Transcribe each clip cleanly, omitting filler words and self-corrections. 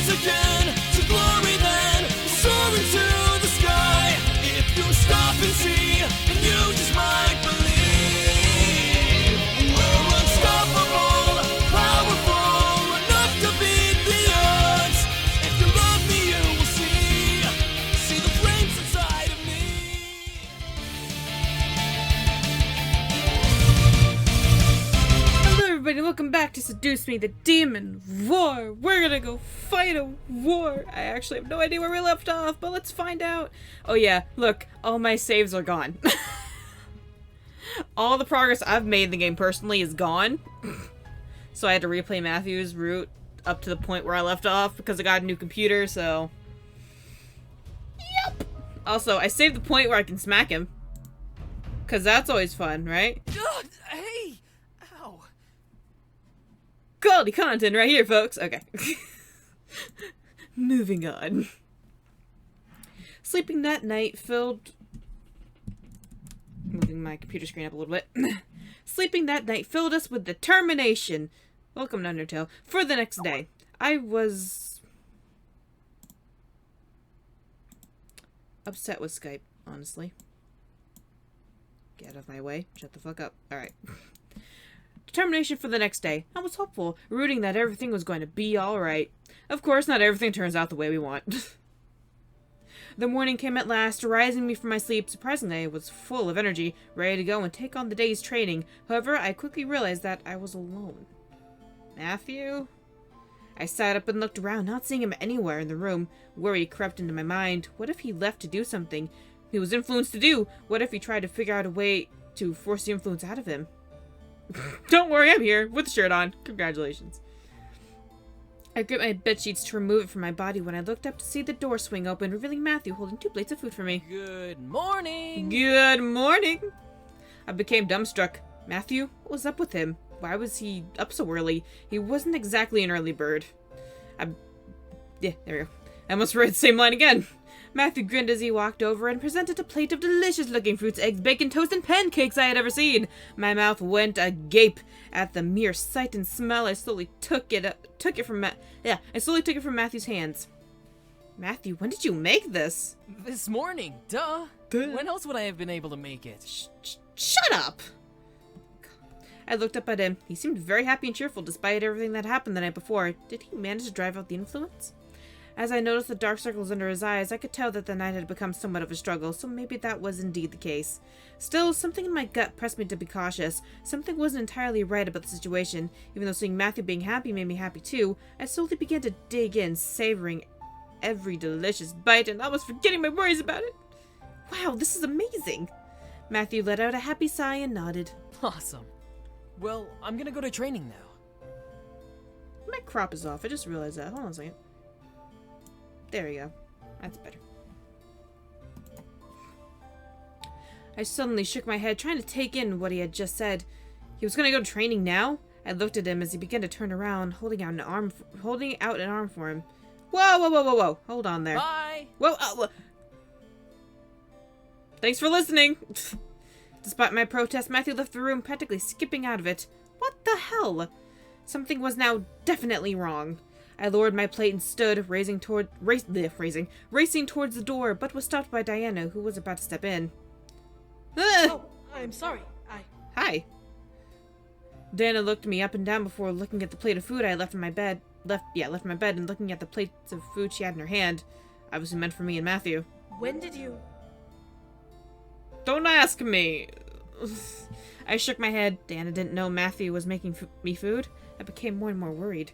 rise again to glory then, soar into the sky. If you stop and see, then you just might believe. We're unstoppable, powerful, enough to beat the odds. If you love me, you will see the flames inside of me. Hello everybody, welcome back to Seduce Me, the Demon War. We're gonna go fight a war. I actually have no idea where we left off, but let's find out. Oh yeah, look, all my saves are gone. All the progress I've made in the game personally is gone. So I had to replay Matthew's route up to the point where I left off because I got a new computer, so... Yep! Also, I saved the point where I can smack him. Because that's always fun, right? Hey! Ow. Quality content right here, folks. Okay. Moving on. Sleeping that night filled... Moving my computer screen up a little bit. Sleeping that night filled us with determination. Welcome to Undertale. For the next day. I was... upset with Skype, honestly. Get out of my way. Shut the fuck up. Alright. Determination for the next day. I was hopeful, rooting that everything was going to be alright. Of course, not everything turns out the way we want. The morning came at last, rising me from my sleep. Surprisingly, I was full of energy, ready to go and take on the day's training. However, I quickly realized that I was alone. Matthew? I sat up and looked around, not seeing him anywhere in the room. Worry crept into my mind. What if he left to do something he was influenced to do? What if he tried to figure out a way to force the influence out of him? Don't worry, I'm here, with the shirt on. Congratulations. I gripped my bedsheets to remove it from my body when I looked up to see the door swing open, revealing Matthew holding 2 plates of food for me. Good morning! Good morning! I became dumbstruck. Matthew? What was up with him? Why was he up so early? He wasn't exactly an early bird. Yeah, there we go. I almost read the same line again. Matthew grinned as he walked over and presented a plate of delicious-looking fruits, eggs, bacon, toast, and pancakes I had ever seen. My mouth went agape at the mere sight and smell. I slowly took it from Matthew's hands. Matthew, when did you make this? This morning, duh. When else would I have been able to make it? Shut up! I looked up at him. He seemed very happy and cheerful despite everything that happened the night before. Did he manage to drive out the influence? As I noticed the dark circles under his eyes, I could tell that the night had become somewhat of a struggle, so maybe that was indeed the case. Still, something in my gut pressed me to be cautious. Something wasn't entirely right about the situation. Even though seeing Matthew being happy made me happy too, I slowly began to dig in, savoring every delicious bite and almost forgetting my worries about it. Wow, this is amazing! Matthew let out a happy sigh and nodded. Awesome. Well, I'm gonna go to training now. My crop is off. I just realized that. Hold on a second. There we go. That's better. I suddenly shook my head, trying to take in what he had just said. He was going to go to training now? I looked at him as he began to turn around, holding out an arm for him. Whoa, whoa, whoa, whoa, whoa. Hold on there. Bye! Whoa, Thanks for listening. Despite my protest, Matthew left the room, practically skipping out of it. What the hell? Something was now definitely wrong. I lowered my plate and stood, racing towards the door, but was stopped by Diana, who was about to step in. Oh, I'm sorry. Hi. Diana looked me up and down before looking at the plate of food I left in my bed. Left my bed and looking at the plates of food she had in her hand. Obviously meant for me and Matthew. When did you... Don't ask me. I shook my head. Diana didn't know Matthew was making me food. I became more and more worried.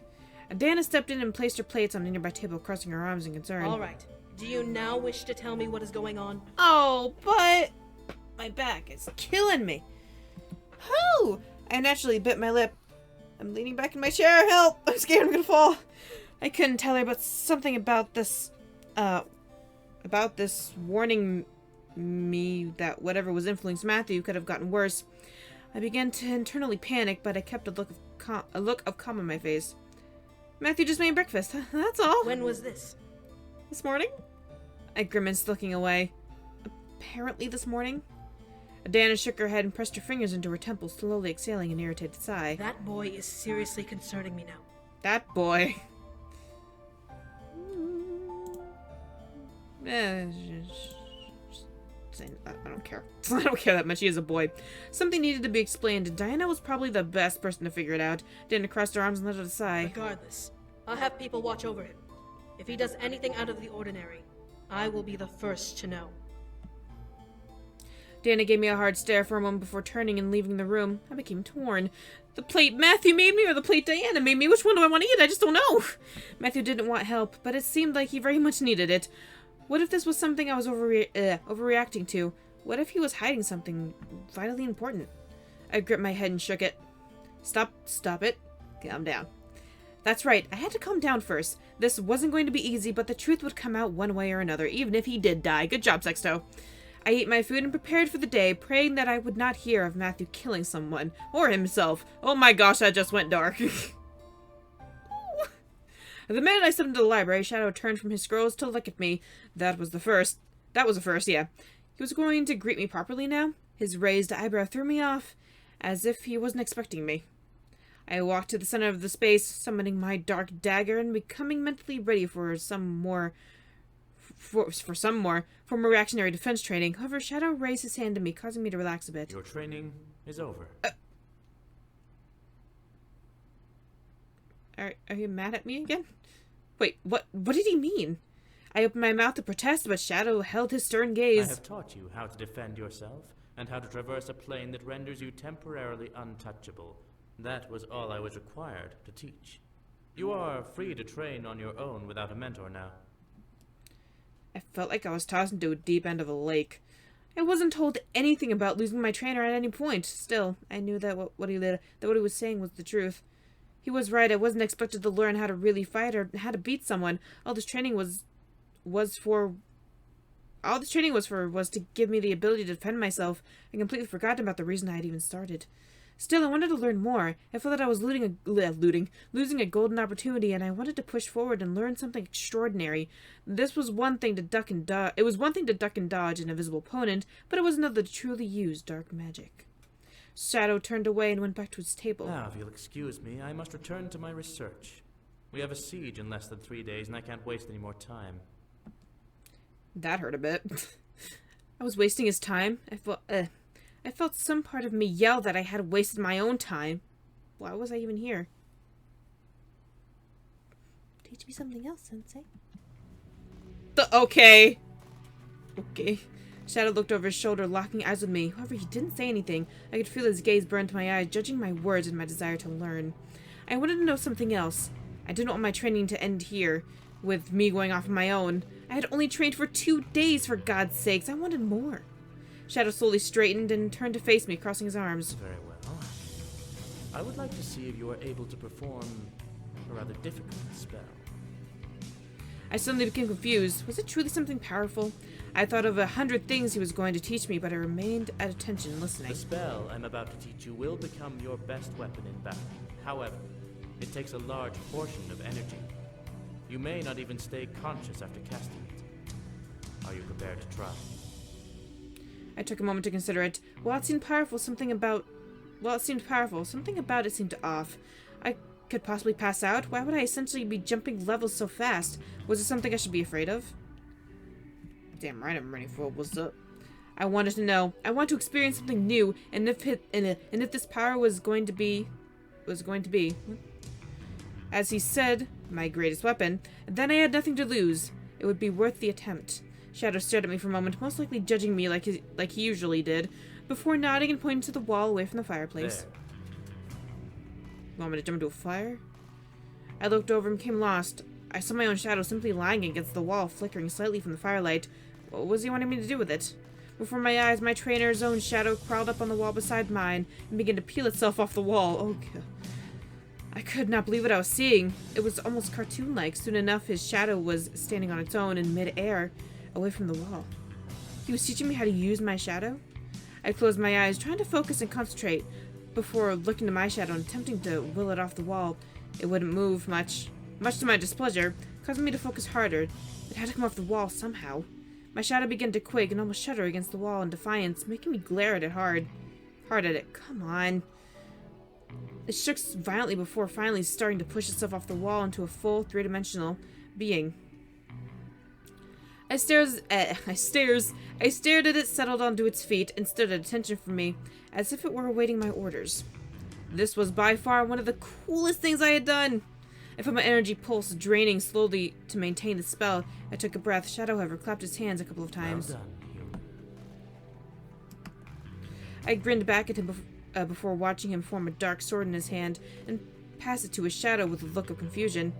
Diana stepped in and placed her plates on a nearby table, crossing her arms in concern. All right. Do you now wish to tell me what is going on? Oh, but... My back is killing me. Whew! I naturally bit my lip. I'm leaning back in my chair. Help! I'm scared I'm gonna fall. I couldn't tell her, but something about this warning me that whatever was influencing Matthew could have gotten worse. I began to internally panic, but I kept a look of calm on my face. Matthew just made breakfast. That's all. When was this? This morning? I grimaced, looking away. Apparently this morning? Diana shook her head and pressed her fingers into her temples, slowly exhaling an irritated sigh. That boy is seriously concerning me now. That boy. I don't care. I don't care that much. He is a boy. Something needed to be explained, and Diana was probably the best person to figure it out. Dana crossed her arms and let out a sigh. Regardless, I'll have people watch over him. If he does anything out of the ordinary, I will be the first to know. Dana gave me a hard stare for a moment before turning and leaving the room. I became torn. The plate Matthew made me or the plate Diana made me? Which one do I want to eat? I just don't know. Matthew didn't want help, but it seemed like he very much needed it. What if this was something I was overreacting to? What if he was hiding something vitally important? I gripped my head and shook it. Stop it. Calm down. That's right, I had to calm down first. This wasn't going to be easy, but the truth would come out one way or another, even if he did die. Good job, Sexto. I ate my food and prepared for the day, praying that I would not hear of Matthew killing someone. Or himself. Oh my gosh, that just went dark. The minute I stepped into the library, Shadow turned from his scrolls to look at me. That was the first, yeah. He was going to greet me properly now. His raised eyebrow threw me off, as if he wasn't expecting me. I walked to the center of the space, summoning my dark dagger and becoming mentally ready for some more former reactionary defense training. However, Shadow raised his hand to me, causing me to relax a bit. Your training is over. Are you mad at me again? Wait, what did he mean? I opened my mouth to protest, but Shadow held his stern gaze. I have taught you how to defend yourself, and how to traverse a plane that renders you temporarily untouchable. That was all I was required to teach. You are free to train on your own without a mentor now. I felt like I was tossed into a deep end of a lake. I wasn't told anything about losing my trainer at any point. Still, I knew that what he was saying was the truth. He was right. I wasn't expected to learn how to really fight or how to beat someone. All this training was to give me the ability to defend myself. I completely forgot about the reason I had even started. Still, I wanted to learn more. I felt that I was losing a golden opportunity, and I wanted to push forward and learn something extraordinary. This was one thing to duck and dodge. It was one thing to duck and dodge an invisible opponent, but it was another to truly use dark magic. Shadow turned away and went back to his table. Now, if you'll excuse me, I must return to my research. We have a siege in less than 3 days, and I can't waste any more time. That hurt a bit. I was wasting his time. I felt some part of me yell that I had wasted my own time. Why was I even here? Teach me something else, Sensei. Okay. Shadow looked over his shoulder, locking eyes with me. However, he didn't say anything. I could feel his gaze burn to my eyes, judging my words and my desire to learn. I wanted to know something else. I didn't want my training to end here, with me going off on my own. I had only trained for 2 days, for God's sakes. I wanted more. Shadow slowly straightened and turned to face me, crossing his arms. Very well. I would like to see if you are able to perform a rather difficult spell. I suddenly became confused. Was it truly something powerful? I thought of 100 things he was going to teach me, but I remained at attention, listening. The spell I'm about to teach you will become your best weapon in battle. However, it takes a large portion of energy. You may not even stay conscious after casting it. Are you prepared to try? I took a moment to consider it. While it seemed powerful, something about it seemed off. I could possibly pass out? Why would I essentially be jumping levels so fast? Was it something I should be afraid of? Damn right I'm ready for what's up. I wanted to know. I want to experience something new, and if this power was going to be, as he said, my greatest weapon, then I had nothing to lose. It would be worth the attempt. Shadow stared at me for a moment, most likely judging me like he usually did, before nodding and pointing to the wall away from the fireplace. There. You want me to jump into a fire? I looked over and became lost. I saw my own shadow simply lying against the wall, flickering slightly from the firelight. What was he wanting me to do with it? Before my eyes, my trainer's own shadow crawled up on the wall beside mine and began to peel itself off the wall. Oh, God. I could not believe what I was seeing. It was almost cartoon-like. Soon enough, his shadow was standing on its own in mid-air, away from the wall. He was teaching me how to use my shadow? I closed my eyes, trying to focus and concentrate, before looking to my shadow and attempting to will it off the wall. It wouldn't move much to my displeasure, causing me to focus harder. It had to come off the wall somehow. My shadow began to quake and almost shudder against the wall in defiance, making me glare at it hard at it. Come on. It shook violently before finally starting to push itself off the wall into a full 3-dimensional being. I stared at it settled onto its feet and stood at attention from me, as if it were awaiting my orders. This was by far one of the coolest things I had done. I felt my energy pulse draining slowly to maintain the spell. I took a breath. Shadow, however, clapped his hands a couple of times. Well done, human. I grinned back at him before watching him form a dark sword in his hand and pass it to his shadow with a look of confusion.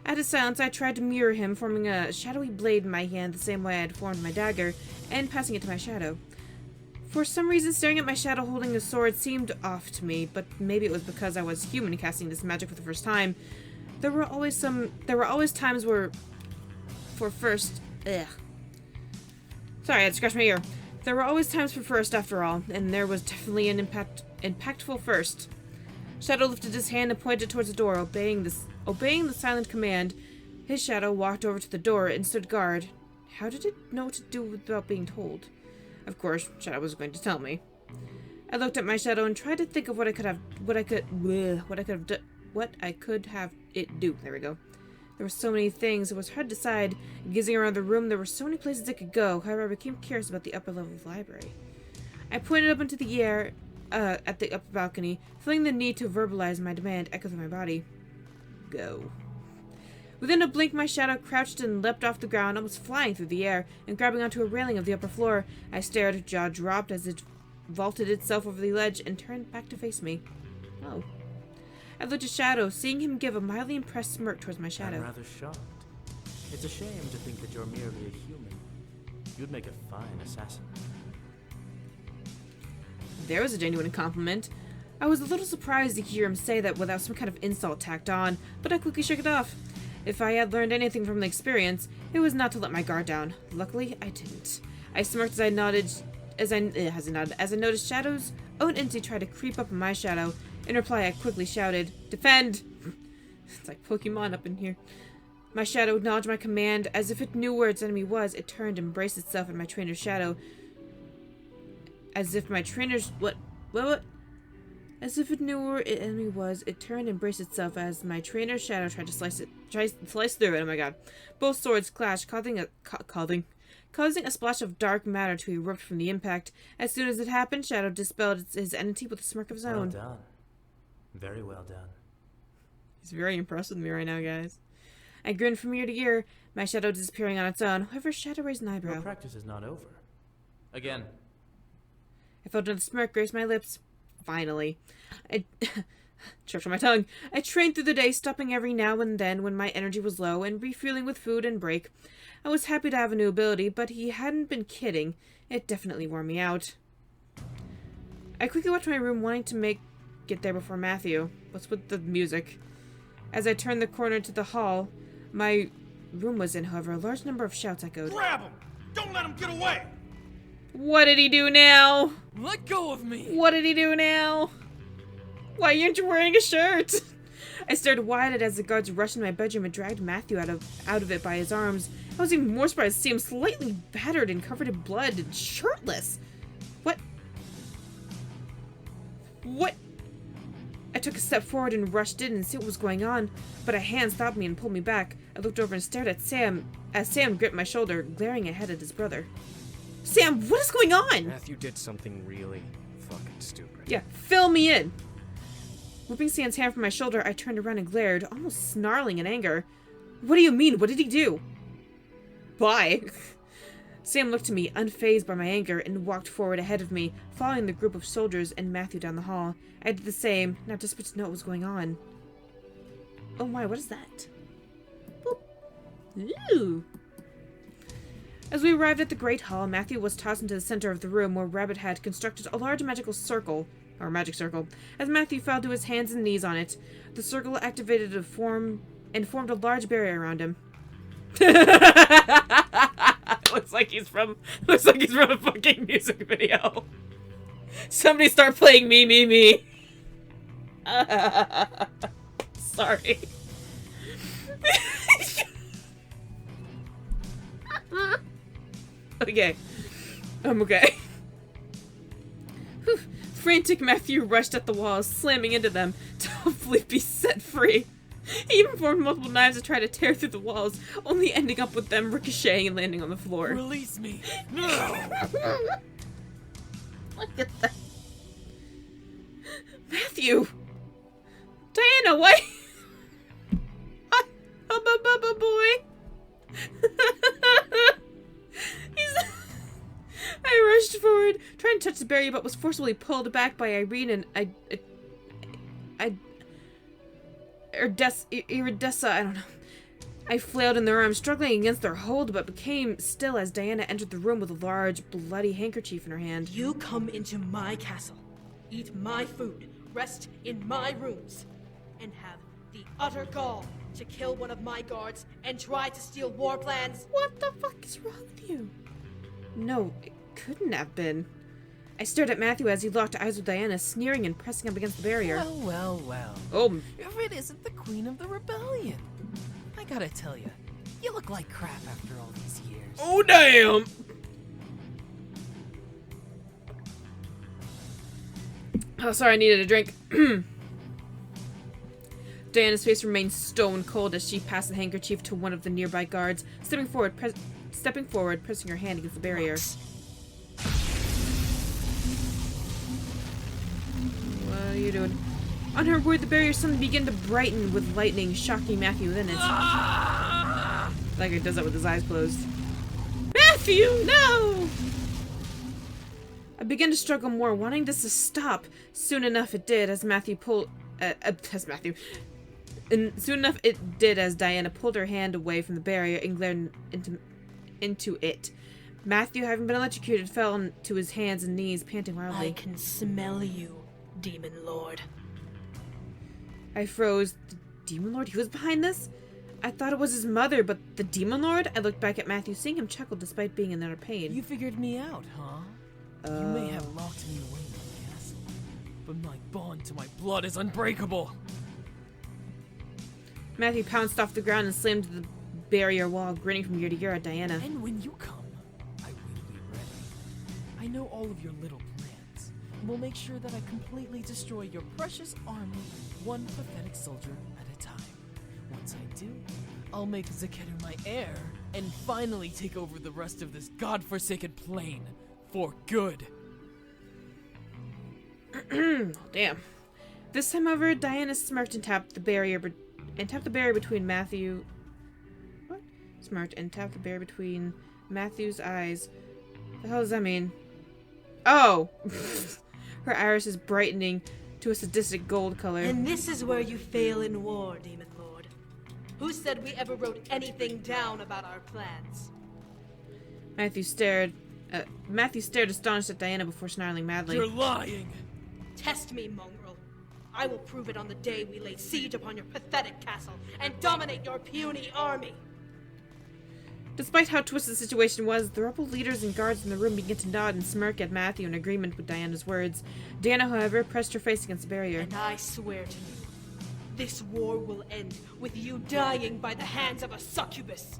At his silence, I tried to mirror him, forming a shadowy blade in my hand the same way I had formed my dagger, and passing it to my shadow. For some reason, staring at my shadow holding the sword seemed off to me, but maybe it was because I was human casting this magic for the first time. There were always times where, Sorry, I had to scratch my ear. There were always times for first, after all, and there was definitely an impactful first. Shadow lifted his hand and pointed towards the door, obeying the silent command. His shadow walked over to the door and stood guard. How did it know what to do without being told? Of course, Shadow was going to tell me. I looked at my shadow and tried to think of what I could have it do. There we go. There were so many things, it was hard to decide. Gazing around the room, there were so many places it could go. However, I became curious about the upper level of the library. I pointed up into the air, at the upper balcony, feeling the need to verbalize my demand echo through my body. Go. Within a blink, my shadow crouched and leapt off the ground, almost flying through the air, and grabbing onto a railing of the upper floor. I stared, jaw dropped as it vaulted itself over the ledge and turned back to face me. Oh. I looked at Shadow, seeing him give a mildly impressed smirk towards my shadow. I'm rather shocked. It's a shame to think that you're merely a human. You'd make a fine assassin. There was a genuine compliment. I was a little surprised to hear him say that without some kind of insult tacked on, but I quickly shook it off. If I had learned anything from the experience, it was not to let my guard down. Luckily, I didn't. I smirked as I noticed Shadow's own entity tried to creep up on my shadow. In reply, I quickly shouted, "Defend!" It's like Pokemon up in here. My shadow acknowledged my command. As if it knew where its enemy was, it turned and braced itself in my trainer's shadow. As if my trainer's... What? As if it knew where its enemy was, it turned and braced itself as my trainer's shadow tried to slice through it. Oh my god. Both swords clashed, causing a splash of dark matter to erupt from the impact. As soon as it happened, Shadow dispelled his entity with a smirk of his own. Well done. Very well done. He's very impressed with me right now, guys. I grinned from ear to ear, my shadow disappearing on its own. However, Shadow raised an eyebrow. Your practice is not over. Again. I felt another smirk grace my lips. Finally. I tripped on my tongue. I trained through the day, stopping every now and then when my energy was low and refueling with food and break. I was happy to have a new ability, but he hadn't been kidding. It definitely wore me out. I quickly watched my room, wanting to get there before Matthew. What's with the music? As I turned the corner to the hall my room was in, however, a large number of shouts echoed. Grab him! Don't let him get away! What did he do now? Let go of me! What did he do now? Why aren't you wearing a shirt? I stared wide-eyed as the guards rushed into my bedroom and dragged Matthew out of it by his arms. I was even more surprised to see him slightly battered and covered in blood and shirtless. What? I took a step forward and rushed in and see what was going on, but a hand stopped me and pulled me back. I looked over and stared at Sam as Sam gripped my shoulder, glaring ahead at his brother. Sam, what is going on? Matthew did something really fucking stupid. Yeah, fill me in. Whipping Sam's hand from my shoulder, I turned around and glared, almost snarling in anger. What do you mean? What did he do? Why? Sam looked to me, unfazed by my anger, and walked forward ahead of me, following the group of soldiers and Matthew down the hall. I did the same, now desperate to know what was going on. Oh my, what is that? Boop. Ooh. As we arrived at the Great Hall, Matthew was tossed into the center of the room where Rabbit had constructed a large magic circle. As Matthew fell to his hands and knees on it, the circle activated and formed a large barrier around him. Looks like he's from a fucking music video. Somebody start playing me. Sorry. Okay. I'm okay. Frantic Matthew rushed at the walls, slamming into them to hopefully be set free. He even formed multiple knives to try to tear through the walls, only ending up with them ricocheting and landing on the floor. Release me. No. Look at that. Matthew! Diana, why? Hubba boy! I rushed forward, trying to touch the barrier, but was forcibly pulled back by Irene and Iridessa, I don't know. I flailed in their arms, struggling against their hold, but became still as Diana entered the room with a large, bloody handkerchief in her hand. You come into my castle, eat my food, rest in my rooms, and have the utter gall to kill one of my guards and try to steal war plans? What the fuck is wrong with you? No, it couldn't have been. I stared at Matthew as he locked eyes with Diana, sneering and pressing up against the barrier. Well. Oh, If it isn't the Queen of the Rebellion. I gotta tell you, you look like crap after all these years. oh damn! Oh, sorry, I needed a drink. Diana's face remained stone cold as she passed the handkerchief to one of the nearby guards, stepping forward, pressing her hand against the barrier. What are you doing? On her word, the barrier suddenly began to brighten with lightning, shocking Matthew within it. Like he does that with his eyes closed. Matthew, no! I began to struggle more, wanting this to stop. Soon enough it did, as soon enough it did as Diana pulled her hand away from the barrier and glared into it. Matthew, having been electrocuted, fell to his hands and knees, panting wildly. I can smell you, Demon Lord. I froze. The Demon Lord? He was behind this? I thought it was his mother, but the Demon Lord? I looked back at Matthew, seeing him chuckle despite being in utter pain. You figured me out, huh? You may have locked me away in the castle, but my bond to my blood is unbreakable. Matthew pounced off the ground and slammed to the barrier wall, grinning from ear to ear at Diana. And when you come, I will be ready. I know all of your little plans, and will make sure that I completely destroy your precious army, one pathetic soldier at a time. Once I do, I'll make Zaketu my heir, and finally take over the rest of this godforsaken plane. For good. Damn. This time over, Diana smirked and tapped the barrier between Matthew. What? Smirked and tapped the barrier between Matthew's eyes. The hell does that mean? Oh! Her iris is brightening to a sadistic gold color. And this is where you fail in war, Demon Lord. Who said we ever wrote anything down about our plans? Matthew stared astonished at Diana before snarling madly. You're lying! Test me, mongrel. I will prove it on the day we lay siege upon your pathetic castle and dominate your puny army. Despite how twisted the situation was, the rebel leaders and guards in the room began to nod and smirk at Matthew in agreement with Diana's words. Diana, however, pressed her face against the barrier. And I swear to you, this war will end with you dying by the hands of a succubus.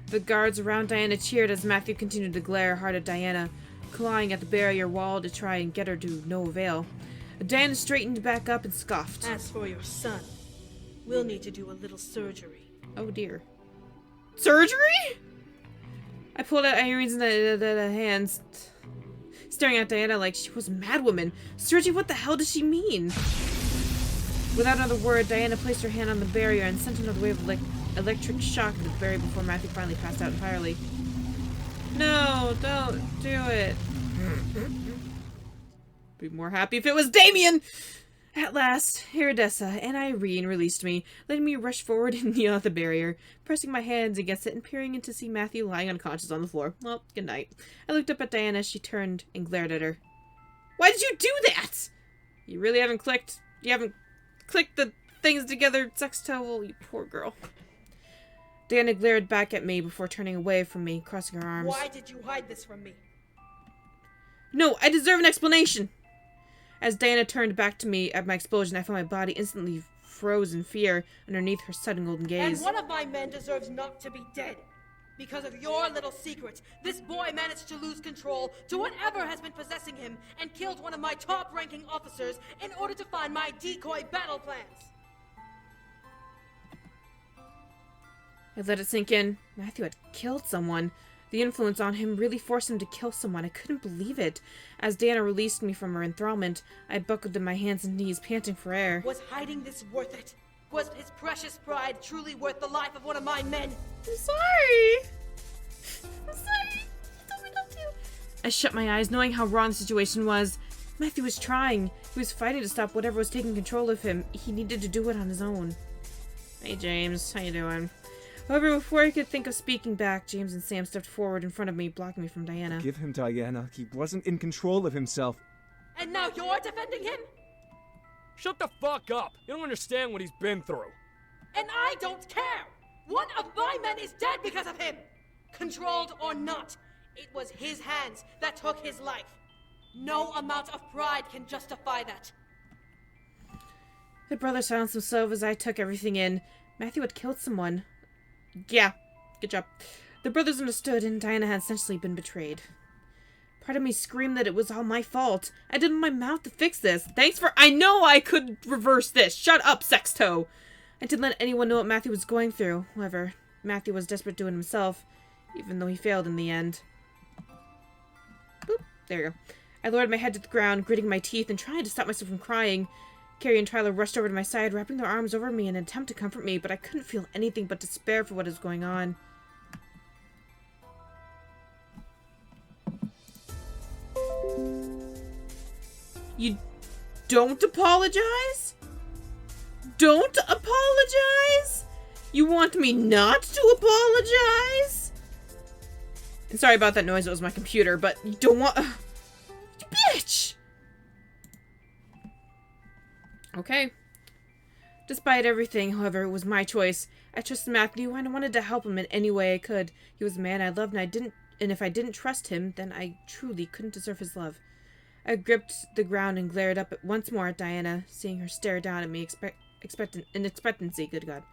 The guards around Diana cheered as Matthew continued to glare hard at Diana, clawing at the barrier wall to try and get her to no avail. Diana straightened back up and scoffed. As for your son, we'll need to do a little surgery. Oh dear. Surgery? I pulled out Irene's hands, staring at Diana like she was a madwoman. Surgery? What the hell does she mean? Without another word, Diana placed her hand on the barrier and sent another wave of electric shock into the barrier before Matthew finally passed out entirely. No, don't do it. Be more happy if it was Damien! At last, Iridessa and Irene released me, letting me rush forward and kneel at the barrier, pressing my hands against it and peering in to see Matthew lying unconscious on the floor. Well, good night. I looked up at Diana as she turned and glared at her. Why did you do that? You really haven't clicked the things together, Sextol, you poor girl. Diana glared back at me before turning away from me, crossing her arms. Why did you hide this from me? No, I deserve an explanation! As Diana turned back to me at my explosion, I found my body instantly froze in fear underneath her sudden golden gaze. And one of my men deserves not to be dead. Because of your little secret, this boy managed to lose control to whatever has been possessing him and killed one of my top-ranking officers in order to find my decoy battle plans. I let it sink in. Matthew had killed someone. The influence on him really forced him to kill someone. I couldn't believe it. As Diana released me from her enthrallment, I buckled to my hands and knees, panting for air. Was hiding this worth it? Was his precious pride truly worth the life of one of my men? I'm sorry. I'm sorry. I told me not to. I shut my eyes, knowing how wrong the situation was. Matthew was trying. He was fighting to stop whatever was taking control of him. He needed to do it on his own. Hey, James. How you doing? However, before I could think of speaking back, James and Sam stepped forward in front of me, blocking me from Diana. Give him Diana. He wasn't in control of himself. And now you're defending him? Shut the fuck up! You don't understand what he's been through. And I don't care! One of my men is dead because of him! Controlled or not, it was his hands that took his life. No amount of pride can justify that. The brother silenced himself as I took everything in. Matthew had killed someone. Yeah, good job. The brothers understood, and Diana had essentially been betrayed. Part of me screamed that it was all my fault. I did my mouth to fix this. Thanks for— I know I could reverse this. Shut up, Sexto. I didn't let anyone know what Matthew was going through. However, Matthew was desperate to do it himself, even though he failed in the end. Boop. There you go. I lowered my head to the ground, gritting my teeth and trying to stop myself from crying. Carrie and Tyler rushed over to my side, wrapping their arms over me in an attempt to comfort me, but I couldn't feel anything but despair for what was going on. You don't apologize? Don't apologize? You want me not to apologize? And sorry about that noise, it was my computer, but you don't want— Bitch! Okay. Despite everything, however, it was my choice. I trusted Matthew and I wanted to help him in any way I could. He was a man I loved and if I didn't trust him, then I truly couldn't deserve his love. I gripped the ground and glared up once more at Diana, seeing her stare down at me in expectancy, good God.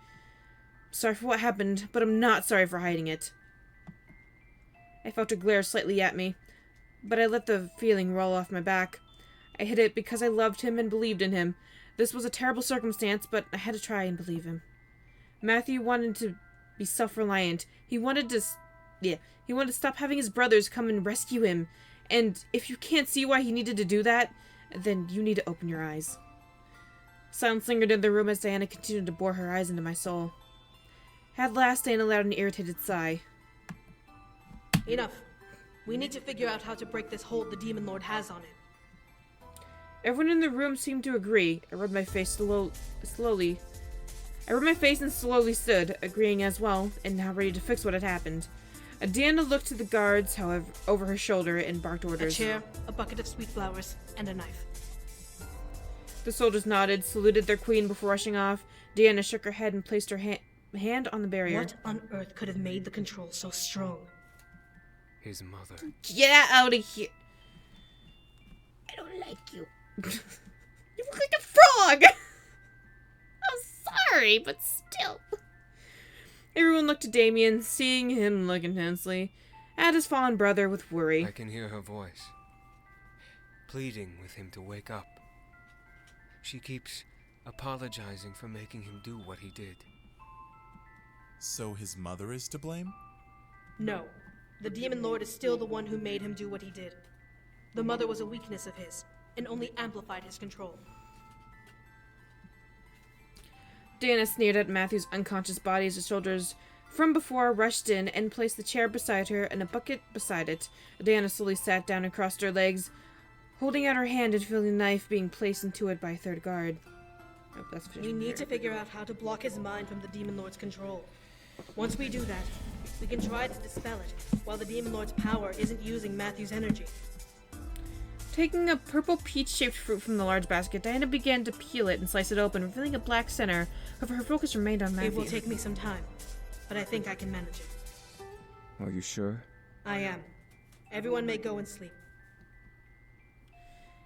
Sorry for what happened, but I'm not sorry for hiding it. I felt her glare slightly at me, but I let the feeling roll off my back. I hid it because I loved him and believed in him. This was a terrible circumstance, but I had to try and believe him. Matthew wanted to be self-reliant. He wanted to stop having his brothers come and rescue him. And if you can't see why he needed to do that, then you need to open your eyes. Silence lingered in the room as Diana continued to bore her eyes into my soul. At last, Diana let out an irritated sigh. Enough. We need to figure out how to break this hold the Demon Lord has on him. Everyone in the room seemed to agree. I rubbed my face slowly. I rubbed my face and slowly stood, agreeing as well, and now ready to fix what had happened. Diana looked to the guards, however, over her shoulder and barked orders. A chair, a bucket of sweet flowers, and a knife. The soldiers nodded, saluted their queen before rushing off. Diana shook her head and placed her hand on the barrier. What on earth could have made the control so strong? His mother. Get out of here! I don't like you. You look like a frog! I'm sorry, but still. Everyone looked to Damien, seeing him look intensely at his fallen brother with worry. I can hear her voice, pleading with him to wake up. She keeps apologizing for making him do what he did. So his mother is to blame? No. The Demon Lord is still the one who made him do what he did. The mother was a weakness of his, and only amplified his control. Diana sneered at Matthew's unconscious body as the soldiers from before rushed in and placed the chair beside her and a bucket beside it. Diana slowly sat down and crossed her legs, holding out her hand and feeling the knife being placed into it by a third guard. Oh, that's We need to figure out how to block his mind from the Demon Lord's control. Once we do that, we can try to dispel it, while the Demon Lord's power isn't using Matthew's energy. Taking a purple peach-shaped fruit from the large basket, Diana began to peel it and slice it open, revealing a black center. However, her focus remained on Matthew. It will take me some time, but I think I can manage it. Are you sure? I am. Everyone may go and sleep.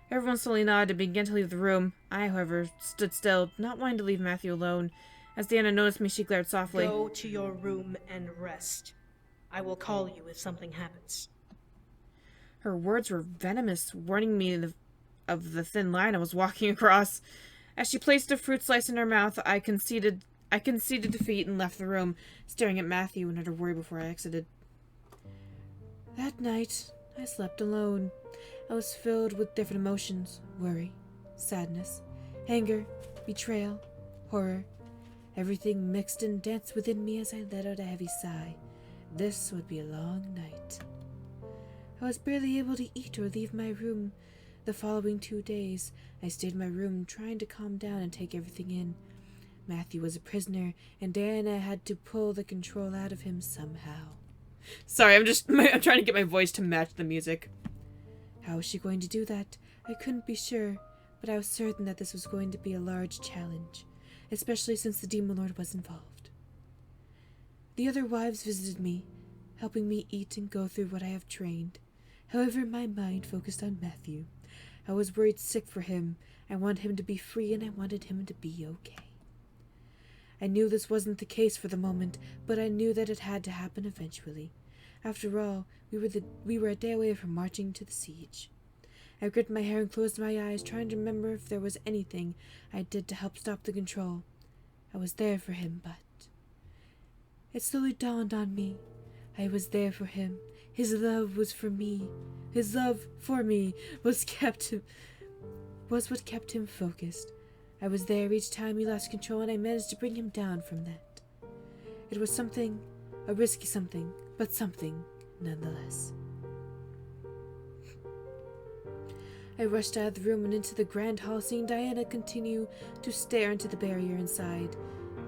Everyone slowly nodded and began to leave the room. I, however, stood still, not wanting to leave Matthew alone. As Diana noticed me, she glared softly. Go to your room and rest. I will call you if something happens. Her words were venomous, warning me of the thin line I was walking across. As she placed a fruit slice in her mouth, I conceded defeat and left the room, staring at Matthew and utter worry before I exited. That night, I slept alone. I was filled with different emotions: worry, sadness, anger, betrayal, horror. Everything mixed and danced within me as I let out a heavy sigh. This would be a long night. I was barely able to eat or leave my room. The following 2 days, I stayed in my room trying to calm down and take everything in. Matthew was a prisoner, and Diana had to pull the control out of him somehow. Sorry, I'm trying to get my voice to match the music. How was she going to do that? I couldn't be sure, but I was certain that this was going to be a large challenge, especially since the Demon Lord was involved. The other wives visited me, helping me eat and go through what I have trained. However, my mind focused on Matthew. I was worried sick for him. I wanted him to be free, and I wanted him to be okay. I knew this wasn't the case for the moment, but I knew that it had to happen eventually. After all, we were a day away from marching to the siege. I gripped my hair and closed my eyes, trying to remember if there was anything I did to help stop the control. I was there for him, but... It slowly dawned on me. I was there for him. His love was for me. His love for me was what kept him focused. I was there each time he lost control, and I managed to bring him down from that. It was something, a risky something, but something nonetheless. I rushed out of the room and into the grand hall, seeing Diana continue to stare into the barrier inside.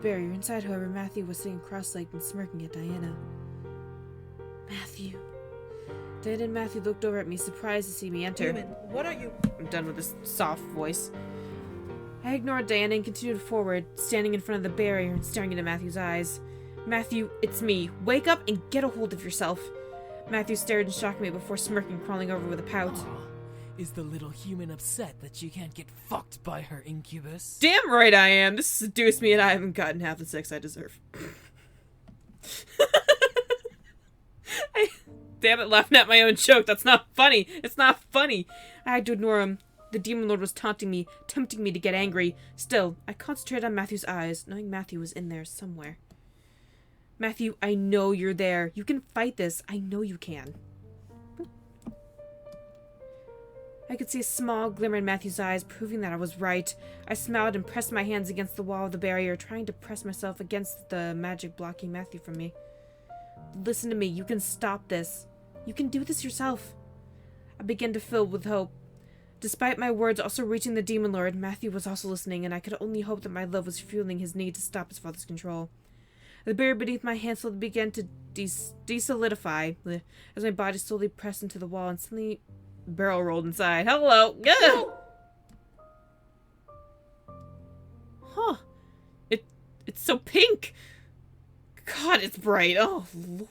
However, Matthew was sitting cross-legged and smirking at Diana. Matthew. Diana and Matthew looked over at me, surprised to see me enter. Human, what are you... I'm done with this soft voice. I ignored Diana and continued forward, standing in front of the barrier and staring into Matthew's eyes. Matthew, it's me. Wake up and get a hold of yourself. Matthew stared and shocked me before smirking, crawling over with a pout. Is the little human upset that she can't get fucked by her incubus? Damn right I am. This seduced me and I haven't gotten half the sex I deserve. Damn it, laughing at my own joke. That's not funny. It's not funny. I had to ignore him. The Demon Lord was taunting me, tempting me to get angry. Still, I concentrated on Matthew's eyes, knowing Matthew was in there somewhere. Matthew, I know you're there. You can fight this. I know you can. I could see a small glimmer in Matthew's eyes, proving that I was right. I smiled and pressed my hands against the wall of the barrier, trying to press myself against the magic blocking Matthew from me. Listen to me. You can stop this. You can do this yourself. I began to fill with hope. Despite my words also reaching the Demon Lord, Matthew was also listening, and I could only hope that my love was fueling his need to stop his father's control. The barrier beneath my hand slowly began to desolidify as my body slowly pressed into the wall and suddenly barrel rolled inside. Hello! No! Huh. It's so pink! God, it's bright. Oh, Lord.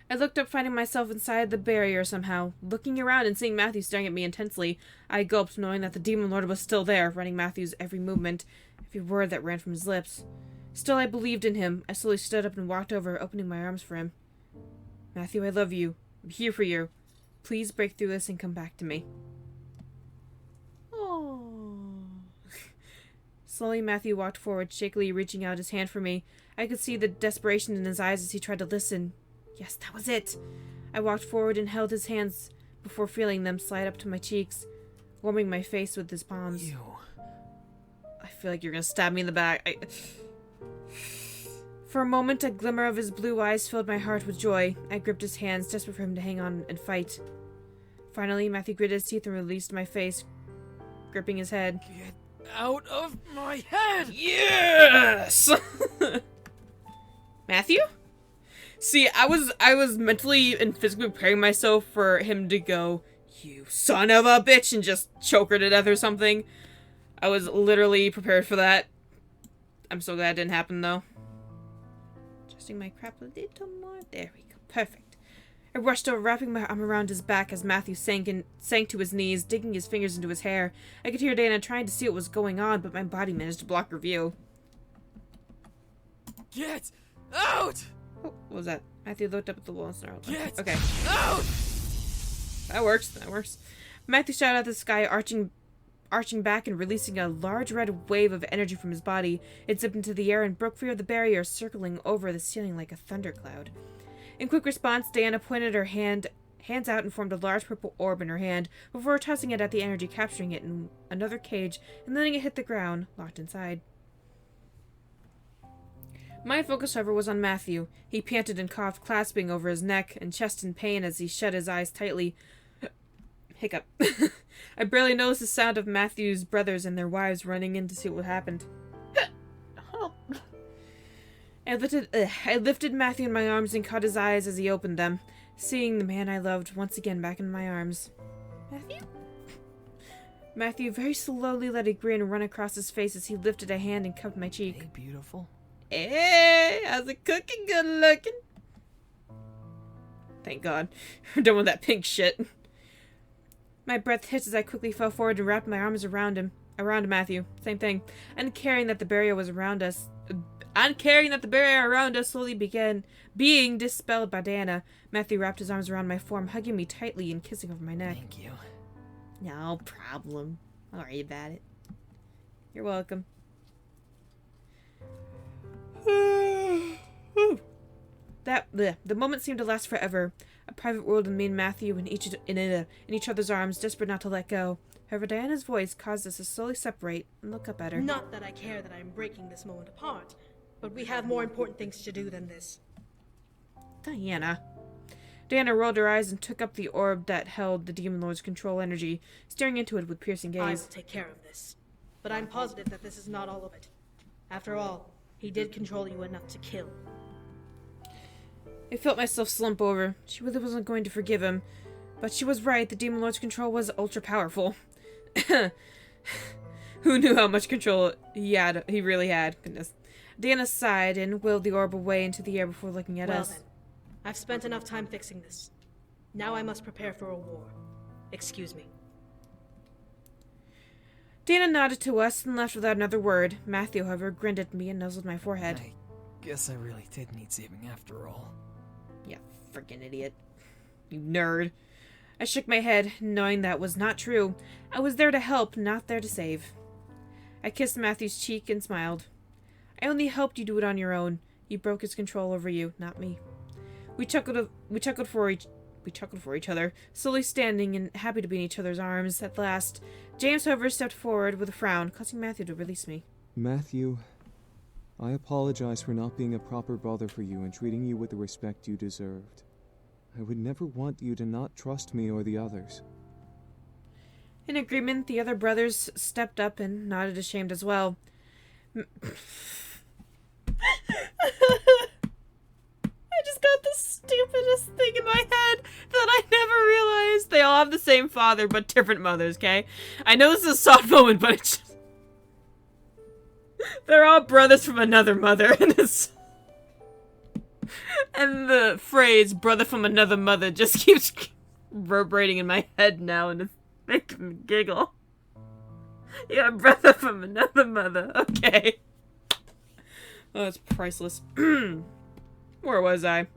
I looked up, finding myself inside the barrier somehow. Looking around and seeing Matthew staring at me intensely, I gulped, knowing that the Demon Lord was still there, running Matthew's every movement, every word that ran from his lips. Still, I believed in him. I slowly stood up and walked over, opening my arms for him. Matthew, I love you. I'm here for you. Please break through this and come back to me. Aww. Slowly, Matthew walked forward, shakily reaching out his hand for me. I could see the desperation in his eyes as he tried to listen. Yes, that was it. I walked forward and held his hands before feeling them slide up to my cheeks, warming my face with his palms. Ew. I feel like you're gonna stab me in the back. For a moment, a glimmer of his blue eyes filled my heart with joy. I gripped his hands, desperate for him to hang on and fight. Finally, Matthew gritted his teeth and released my face, gripping his head. Get out of my head! Yes! Matthew? See, I was mentally and physically preparing myself for him to go, "You son of a bitch," and just choke her to death or something. I was literally prepared for that. I'm so glad it didn't happen, though. Adjusting my crap a little more. There we go. Perfect. I rushed over, wrapping my arm around his back as Matthew sank to his knees, digging his fingers into his hair. I could hear Dana trying to see what was going on, but my body managed to block her view. Get Out! Oh, what was that? Matthew looked up at the wall and snarled. Get Okay. out! That works. That works. Matthew shot at the sky, arching back and releasing a large red wave of energy from his body. It zipped into the air and broke free of the barrier, circling over the ceiling like a thundercloud. In quick response, Diana pointed her hands out and formed a large purple orb in her hand before tossing it at the energy, capturing it in another cage and letting it hit the ground, locked inside. My focus, however, was on Matthew. He panted and coughed, clasping over his neck and chest in pain as he shut his eyes tightly. Hiccup. I barely noticed the sound of Matthew's brothers and their wives running in to see what happened. I lifted Matthew in my arms and caught his eyes as he opened them, seeing the man I loved once again back in my arms. Matthew? Matthew very slowly let a grin run across his face as he lifted a hand and cupped my cheek. Hey, beautiful. Hey, how's it cooking? Good looking. Thank God. I'm done with that pink shit. My breath hissed as I quickly fell forward and wrapped my arms around Matthew. Same thing. Uncaring that the barrier around us slowly began being dispelled by Diana. Matthew wrapped his arms around my form, hugging me tightly and kissing over my neck. Thank you. No problem. Don't worry about it. You're welcome. The moment seemed to last forever. A private world in me and Matthew in each other's arms, desperate not to let go. However, Diana's voice caused us to slowly separate and look up at her. Not that I care that I am breaking this moment apart, but we have more important things to do than this. Diana. Diana rolled her eyes and took up the orb that held the Demon Lord's control energy, staring into it with piercing I will gaze. take care of this. But I'm positive that this is not all of it. After all, he did control you enough to kill. I felt myself slump over. She really wasn't going to forgive him. But she was right, the Demon Lord's control was ultra-powerful. Who knew how much control he really had? Goodness. Diana sighed and willed the orb away into the air before looking at us. Well then, I've spent enough time fixing this. Now I must prepare for a war. Excuse me. Diana nodded to us and left without another word. Matthew, however, grinned at me and nuzzled my forehead. I guess I really did need saving after all. Yeah, freaking idiot. You nerd. I shook my head, knowing that was not true. I was there to help, not there to save. I kissed Matthew's cheek and smiled. I only helped you do it on your own. You broke his control over you, not me. We chuckled for each other, slowly standing and happy to be in each other's arms. At last, James, however, stepped forward with a frown, causing Matthew to release me. Matthew, I apologize for not being a proper brother for you and treating you with the respect you deserved. I would never want you to not trust me or the others. In agreement, the other brothers stepped up and nodded ashamed as well. I just got the stupidest thing in my head that I never realized. They all have the same father, but different mothers, okay? I know this is a soft moment, but it's just... They're all brothers from another mother, and it's... And the phrase, brother from another mother, just keeps reverberating in my head now, and it's making me giggle. Yeah, brother from another mother. Okay. Oh, that's priceless. Where was I?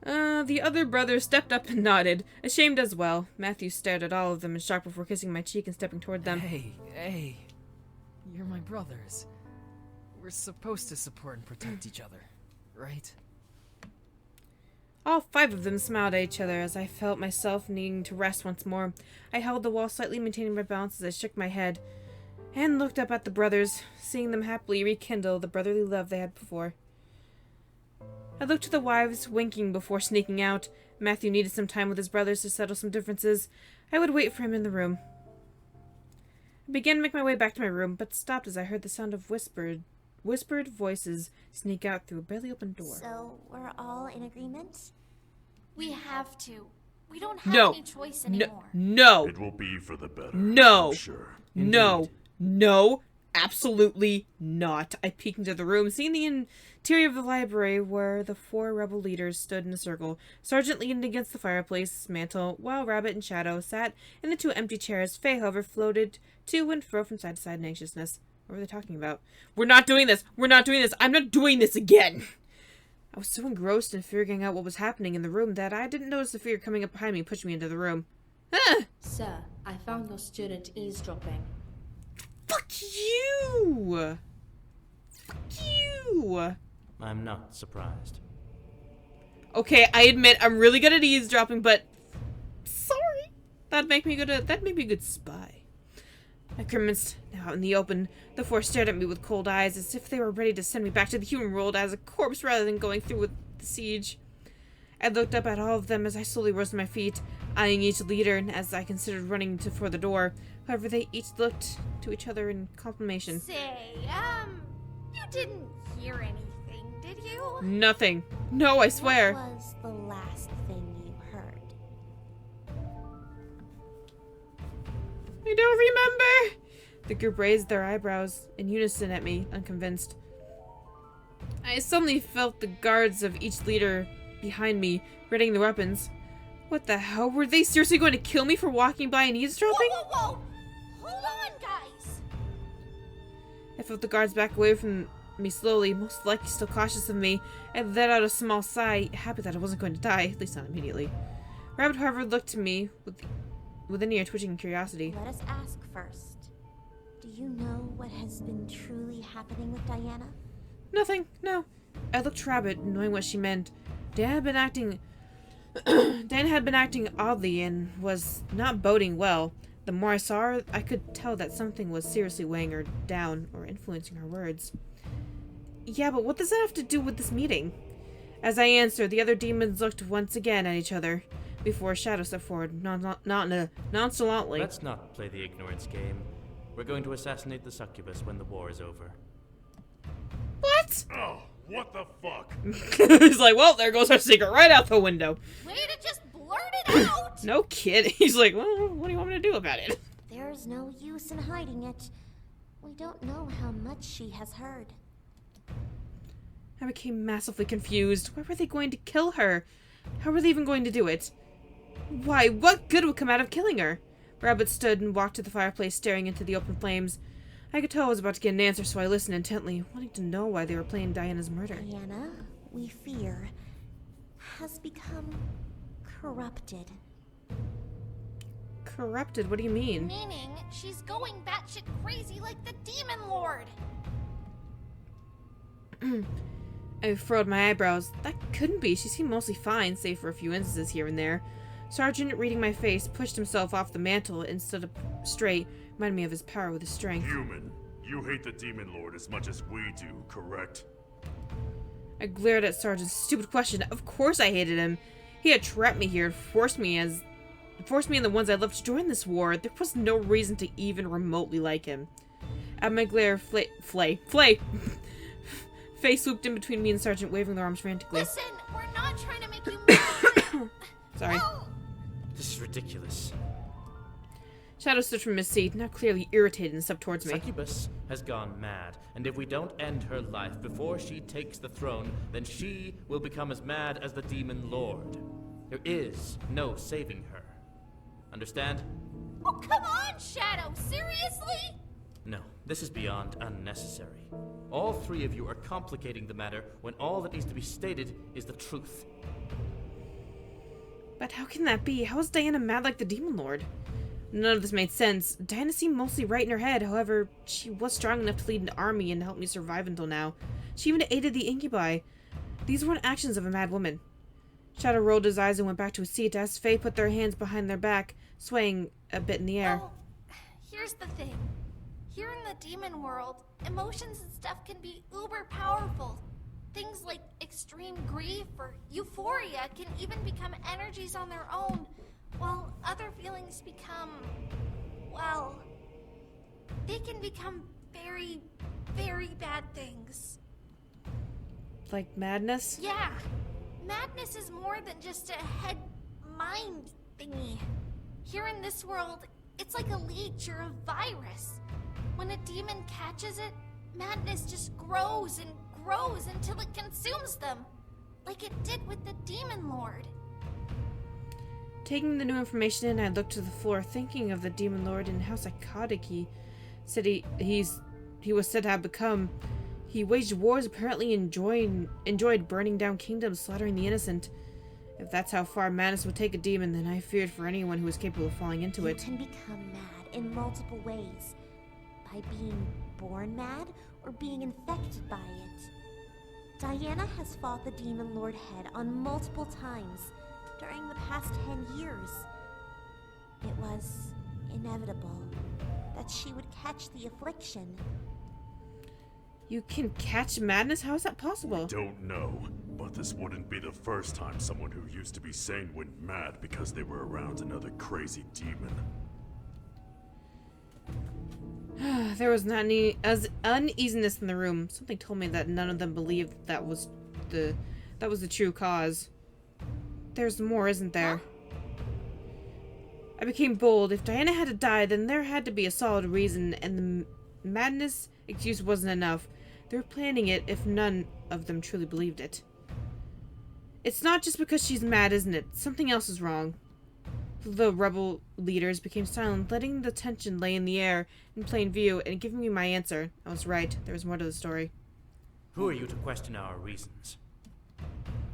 The other brother stepped up and nodded, ashamed as well. Matthew stared at all of them in shock before kissing my cheek and stepping toward them. Hey. You're my brothers. We're supposed to support and protect each other, right? All 5 of them smiled at each other as I felt myself needing to rest once more. I held the wall slightly, maintaining my balance as I shook my head and looked up at the brothers, seeing them happily rekindle the brotherly love they had before. I looked to the wives, winking before sneaking out. Matthew needed some time with his brothers to settle some differences. I would wait for him in the room. I began to make my way back to my room, but stopped as I heard the sound of whispered voices sneak out through a barely open door. So, we're all in agreement? We have to. We don't have No. any choice anymore. No. It will be for the better. No. I'm sure. No. No. Absolutely not. I peeked into the room, seeing the interior of the library where the 4 rebel leaders stood in a circle. Sergeant leaned against the fireplace mantel, while Rabbit and Shadow sat in the 2 empty chairs. Faye, however, floated to and fro from side to side in anxiousness. What were they talking about? We're not doing this! We're not doing this! I'm not doing this again! I was so engrossed in figuring out what was happening in the room that I didn't notice the figure coming up behind me and pushing me into the room. Ah! Sir, I found your student eavesdropping. Fuck you! Fuck you! I'm not surprised. Okay, I admit I'm really good at eavesdropping, but sorry. That'd make me a good spy. I grimaced. Now out in the open, the 4 stared at me with cold eyes, as if they were ready to send me back to the human world as a corpse rather than going through with the siege. I looked up at all of them as I slowly rose to my feet, eyeing each leader, and as I considered running for the door. However, they each looked to each other in confirmation. Say, you didn't hear anything, did you? Nothing. No, I swear. What was the last thing you heard? I don't remember. The group raised their eyebrows in unison at me, unconvinced. I suddenly felt the guards of each leader behind me, readying their weapons. What the hell? Were they seriously going to kill me for walking by and eavesdropping? Whoa, whoa, whoa! Hold on, guys! I felt the guards back away from me slowly, most likely still cautious of me, and let out a small sigh, happy that I wasn't going to die, at least not immediately. Rabbit, however, looked to me with an ear twitching curiosity. Let us ask first. Do you know what has been truly happening with Diana? Nothing, no. I looked to Rabbit, knowing what she meant. Diana had been acting oddly and was not boding well. The more I saw her, I could tell that something was seriously weighing her down or influencing her words. Yeah, but what does that have to do with this meeting? As I answered, the other demons looked once again at each other before Shadow stepped forward, nonchalantly. Let's not play the ignorance game. We're going to assassinate the succubus when the war is over. What? Oh, what the fuck? He's like, well, there goes our secret right out the window. Way to just blurt it out! No kid. He's like, well, what do you want me to do about it? There's no use in hiding it. We don't know how much she has heard. I became massively confused. Why were they going to kill her? How were they even going to do it? Why, what good would come out of killing her? Rabbit stood and walked to the fireplace, staring into the open flames. I could tell I was about to get an answer, so I listened intently, wanting to know why they were planning Diana's murder. Diana, we fear, has become corrupted. Corrupted? What do you mean? Meaning, she's going batshit crazy like the Demon Lord. I furrowed my eyebrows. That couldn't be. She seemed mostly fine, save for a few instances here and there. Sergeant, reading my face, pushed himself off the mantel and stood up straight, reminding me of his power with his strength. Human, you hate the Demon Lord as much as we do, correct? I glared at Sergeant's stupid question. Of course I hated him. He had trapped me here and forced me and the ones I loved to join this war. There was no reason to even remotely like him. At my glare, Faye swooped in between me and Sergeant, waving their arms frantically. Listen, we're not trying to make you mad. Sorry. No. This is ridiculous. Shadow stood from his seat, now clearly irritated, and stepped towards me. Succubus has gone mad, and if we don't end her life before she takes the throne, then she will become as mad as the Demon Lord. There is no saving her. Understand? Oh, come on, Shadow! Seriously? No, this is beyond unnecessary. All 3 of you are complicating the matter when all that needs to be stated is the truth. But how can that be? How is Diana mad like the Demon Lord? None of this made sense. Diana seemed mostly right in her head, however, she was strong enough to lead an army and help me survive until now. She even aided the incubi. These weren't actions of a mad woman. Shadow rolled his eyes and went back to his seat as Faye put their hands behind their back, swaying a bit in the air. Well, here's the thing. Here in the demon world, emotions and stuff can be uber powerful. Things like extreme grief or euphoria can even become energies on their own, while other feelings become, well, they can become very, very bad things. Like madness? Yeah. Madness is more than just a head-mind thingy. Here in this world, it's like a leech or a virus. When a demon catches it, madness just grows and grows until it consumes them. Like it did with the Demon Lord. Taking the new information in, I looked to the floor, thinking of the Demon Lord and how psychotic he said he was said to have become. He waged wars, apparently enjoyed burning down kingdoms, slaughtering the innocent. If that's how far madness would take a demon, then I feared for anyone who was capable of falling into it. You can become mad in multiple ways. By being born mad, or being infected by it. Diana has fought the Demon Lord head on multiple times during the past 10 years. It was inevitable that she would catch the affliction. You can catch madness? How is that possible? Don't know, but this wouldn't be the first time someone who used to be sane went mad because they were around another crazy demon. There was not any uneasiness in the room. Something told me that none of them believed that was the true cause. There's more, isn't there? I became bold. If Diana had to die, then there had to be a solid reason, and the madness excuse wasn't enough. They were planning it if none of them truly believed it. It's not just because she's mad, isn't it? Something else is wrong. The rebel leaders became silent, letting the tension lay in the air in plain view and giving me my answer. I was right. There was more to the story. Who are you to question our reasons?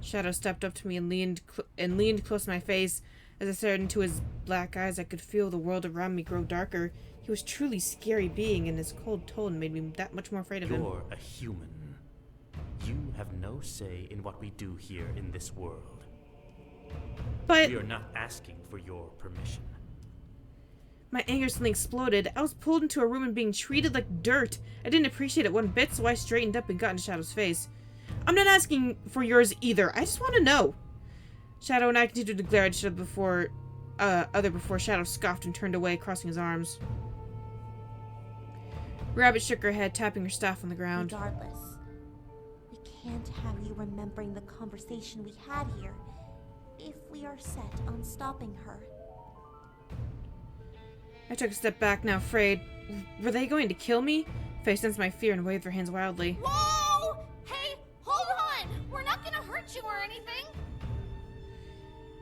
Shadow stepped up to me and leaned close to my face. As I stared into his black eyes, I could feel the world around me grow darker. He was truly scary being, and his cold tone made me that much more afraid of him. You're a human. You have no say in what we do here in this world. But we are not asking for your permission. My anger suddenly exploded. I was pulled into a room and being treated like dirt. I didn't appreciate it one bit, so I straightened up and got into Shadow's face. I'm not asking for yours either. I just want to know. Shadow and I continued to glare at each other before Shadow scoffed and turned away, crossing his arms. Rabbit shook her head, tapping her staff on the ground. Regardless, we can't have you remembering the conversation we had here if we are set on stopping her. I took a step back, now afraid. Were they going to kill me? Faye sensed my fear and waved her hands wildly. Whoa! Hey, hold on! We're not gonna hurt you or anything!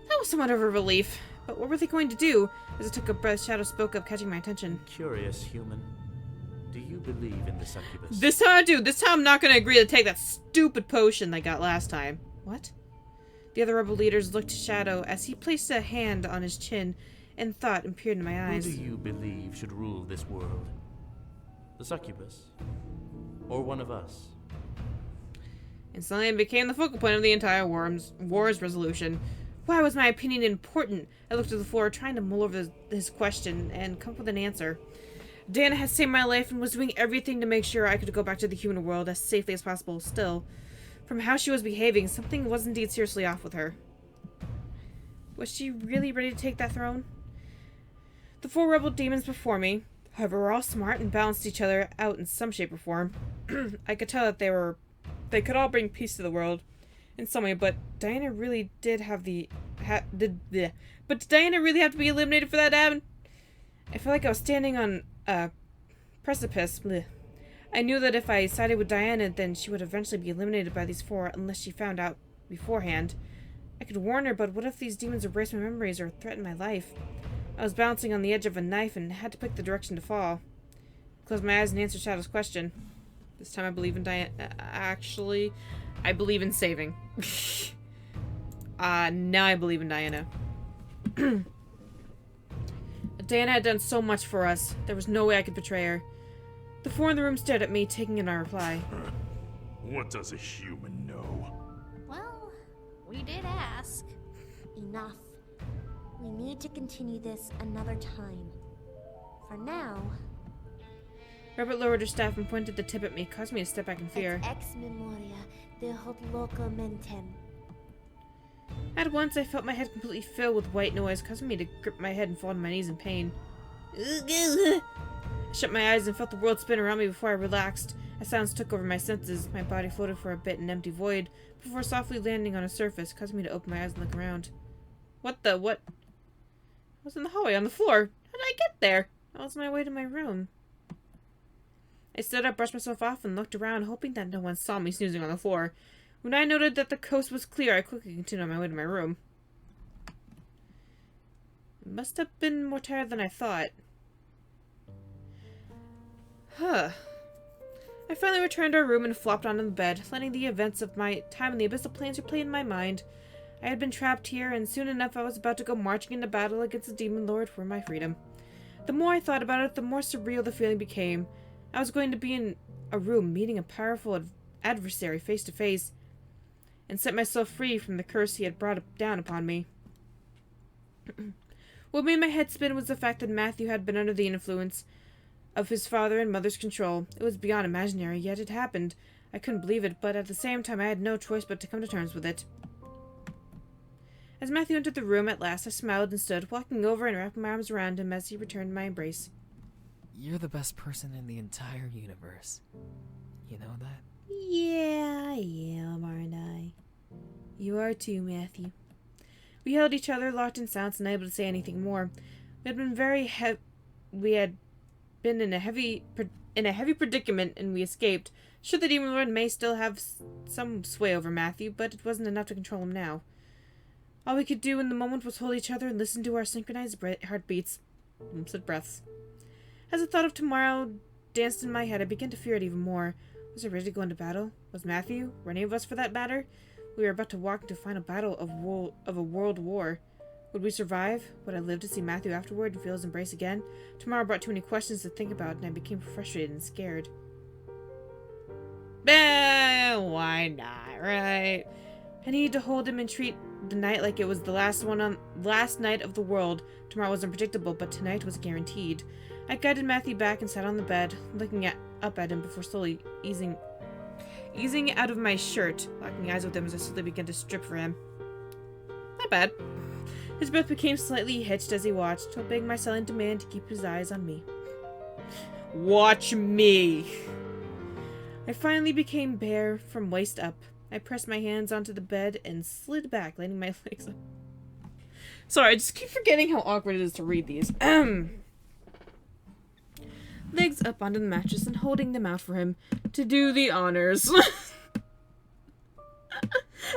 That was somewhat of a relief. But what were they going to do? As I took a breath, Shadow spoke up, catching my attention. Curious human. Do you believe in the succubus? This time I do. This time I'm not going to agree to take that stupid potion I got last time. What? The other rebel leaders looked to Shadow as he placed a hand on his chin and thought and peered in my eyes. Who do you believe should rule this world? The succubus? Or one of us? Instantly it became the focal point of the entire war's resolution. Why was my opinion important? I looked at the floor, trying to mull over his question and come up with an answer. Diana had saved my life and was doing everything to make sure I could go back to the human world as safely as possible. Still, from how she was behaving, something was indeed seriously off with her. Was she really ready to take that throne? The 4 rebel demons before me, however, were all smart and balanced each other out in some shape or form. I could tell that they could all bring peace to the world in some way, but Diana really did have but did Diana really have to be eliminated for that to happen? I felt like I was standing on a precipice. Blech. I knew that if I sided with Diana, then she would eventually be eliminated by these 4 unless she found out beforehand. I could warn her, but what if these demons erase my memories or threaten my life? I was bouncing on the edge of a knife and had to pick the direction to fall. I closed my eyes and answered Shadow's question. This time I believe in Diana. Actually, I believe in saving. Now I believe in Diana. Diana had done so much for us. There was no way I could betray her. The 4 in the room stared at me, taking in my reply. What does a human know? Well, we did ask. Enough. We need to continue this another time. For now... Robert lowered her staff and pointed the tip at me, causing me to step back in fear. Ex memoria de hot loco mentem. At once, I felt my head completely filled with white noise, causing me to grip my head and fall to my knees in pain. I shut my eyes and felt the world spin around me before I relaxed. As sounds took over my senses, my body floated for a bit in an empty void, before softly landing on a surface, causing me to open my eyes and look around. What? I was in the hallway on the floor. How did I get there? I was on my way to my room. I stood up, brushed myself off, and looked around, hoping that no one saw me snoozing on the floor. When I noted that the coast was clear, I quickly continued on my way to my room. I must have been more tired than I thought. Huh. I finally returned to our room and flopped onto the bed, letting the events of my time in the abyssal plains replay in my mind. I had been trapped here, and soon enough I was about to go marching into battle against the demon lord for my freedom. The more I thought about it, the more surreal the feeling became. I was going to be in a room meeting a powerful adversary face to face, and set myself free from the curse he had brought down upon me. What made my head spin was the fact that Matthew had been under the influence of his father and mother's control. It was beyond imaginary, yet it happened. I couldn't believe it, but at the same time I had no choice but to come to terms with it. As Matthew entered the room at last, I smiled and stood, walking over and wrapping my arms around him as he returned my embrace. You're the best person in the entire universe. You know that? Yeah, I am, aren't I? You are too, Matthew. We held each other, locked in silence, unable to say anything more. We had been in a heavy predicament, and we escaped. Sure, the demon lord may still have some sway over Matthew, but it wasn't enough to control him now. All we could do in the moment was hold each other and listen to our synchronized heartbeats. Split breaths. As the thought of tomorrow danced in my head, I began to fear it even more. Was I ready to go into battle? Was Matthew, or any of us for that matter? We were about to walk into a final battle of a world war. Would we survive? Would I live to see Matthew afterward and feel his embrace again? Tomorrow brought too many questions to think about, and I became frustrated and scared. Why not, right? I needed to hold him and treat the night like it was the last night of the world. Tomorrow was unpredictable, but tonight was guaranteed. I guided Matthew back and sat on the bed, looking up at him before slowly easing out of my shirt, locking eyes with him as I slowly began to strip for him. Not bad. His breath became slightly hitched as he watched, obeying my silent demand to keep his eyes on me. Watch me! I finally became bare from waist up. I pressed my hands onto the bed and slid back, letting my legs up. Sorry, I just keep forgetting how awkward it is to read these. Legs up onto the mattress and holding them out for him to do the honors.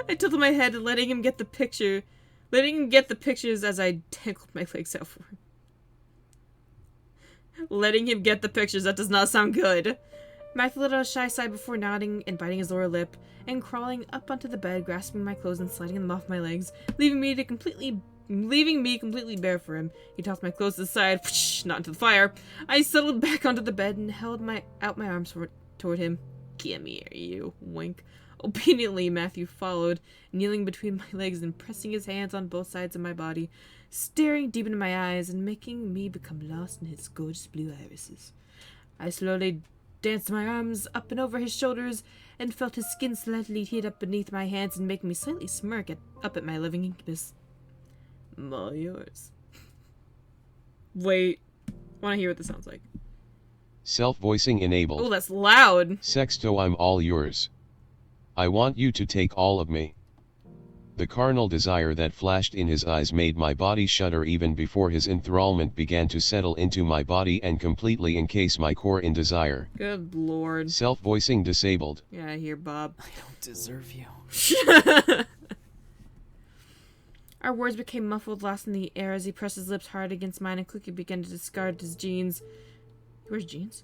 I tilted my head and letting him get the pictures as I tangled my legs out for him. Letting him get the pictures, that does not sound good. Matthew let out a shy sigh before nodding and biting his lower lip, and crawling up onto the bed, grasping my clothes and sliding them off my legs, leaving me completely bare for him. He tossed my clothes to the side, not into the fire. I settled back onto the bed and held out my arms toward him. Come here, you wink. Obediently, Matthew followed, kneeling between my legs and pressing his hands on both sides of my body, staring deep into my eyes and making me become lost in his gorgeous blue irises. I slowly danced my arms up and over his shoulders and felt his skin slightly heat up beneath my hands and making me slightly smirk up at my living incubus. All yours. Wait. Want to hear what this sounds like. Self-voicing enabled. Oh, that's loud. Sexto, I'm all yours. I want you to take all of me. The carnal desire that flashed in his eyes made my body shudder even before his enthrallment began to settle into my body and completely encase my core in desire. Good lord. Self-voicing disabled. Yeah, I hear Bob. I don't deserve you. Our words became muffled, lost in the air as he pressed his lips hard against mine and quickly began to discard his jeans. He wears jeans?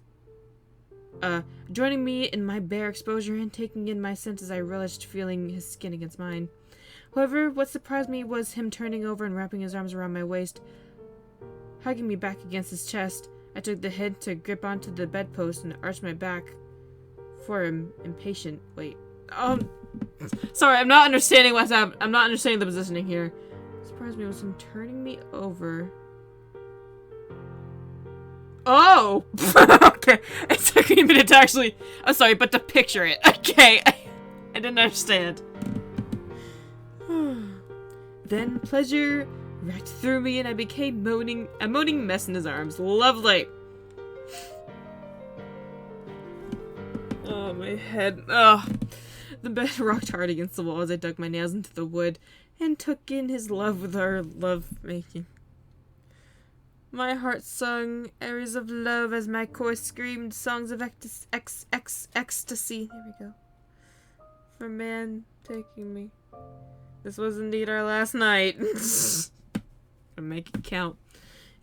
Joining me in my bare exposure and taking in my scent as I relished feeling his skin against mine. However, what surprised me was him turning over and wrapping his arms around my waist, hugging me back against his chest. I took the hint to grip onto the bedpost and arched my back for him, impatient. Wait. Sorry, I'm not understanding what's happening. I'm not understanding the positioning here. What surprised me was him turning me over. Oh! Okay. It took me a minute to actually... I'm sorry, but to picture it. Okay. I didn't understand. Then pleasure racked through me and I became a moaning mess in his arms. Lovely. Oh, my head. Oh. The bed rocked hard against the wall as I dug my nails into the wood and took in his love with our love making. My heart sung airs of love as my core screamed songs of ecstasy. There we go. For man taking me. This was indeed our last night. Gonna make it count.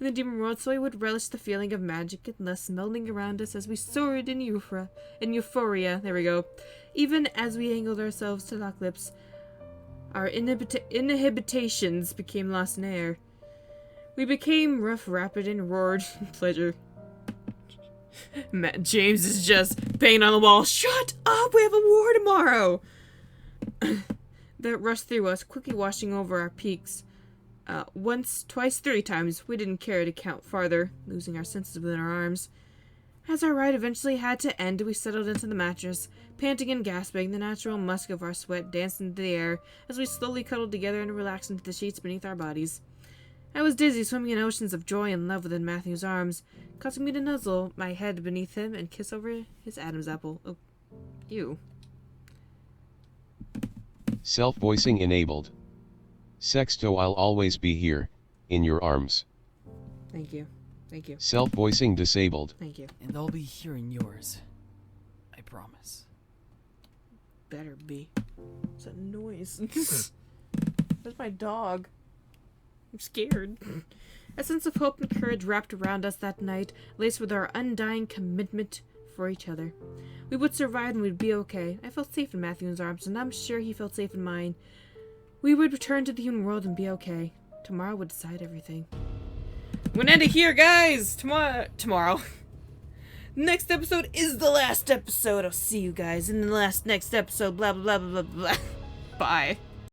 In the demon world, so we would relish the feeling of magic and lust melding around us as we soared in euphoria. There we go. Even as we angled ourselves to lock lips, our inhibitions became lost in air. We became rough, rapid, and roared in pleasure. Matt James is just banging on the wall. Shut up! We have a war tomorrow! That rushed through us, quickly washing over our peaks. Once, twice, 3 times, we didn't care to count farther, losing our senses within our arms. As our ride eventually had to end, we settled into the mattress, panting and gasping, the natural musk of our sweat danced into the air as we slowly cuddled together and relaxed into the sheets beneath our bodies. I was dizzy, swimming in oceans of joy and love within Matthew's arms, causing me to nuzzle my head beneath him and kiss over his Adam's apple. Oh, ew. Self-voicing enabled. Sexto, I'll always be here, in your arms. Thank you. Thank you. Self-voicing disabled. Thank you. And I'll be here in yours. I promise. Better be. What's that noise? That's my dog. I'm scared. A sense of hope and courage wrapped around us that night, laced with our undying commitment for each other. We would survive and we'd be okay. I felt safe in Matthew's arms, and I'm sure he felt safe in mine. We would return to the human world and be okay. Tomorrow would decide everything. I'm gonna end it here, guys! Tomorrow. Next episode is the last episode. I'll see you guys in the next episode. Blah, blah, blah, blah, blah, blah. Bye.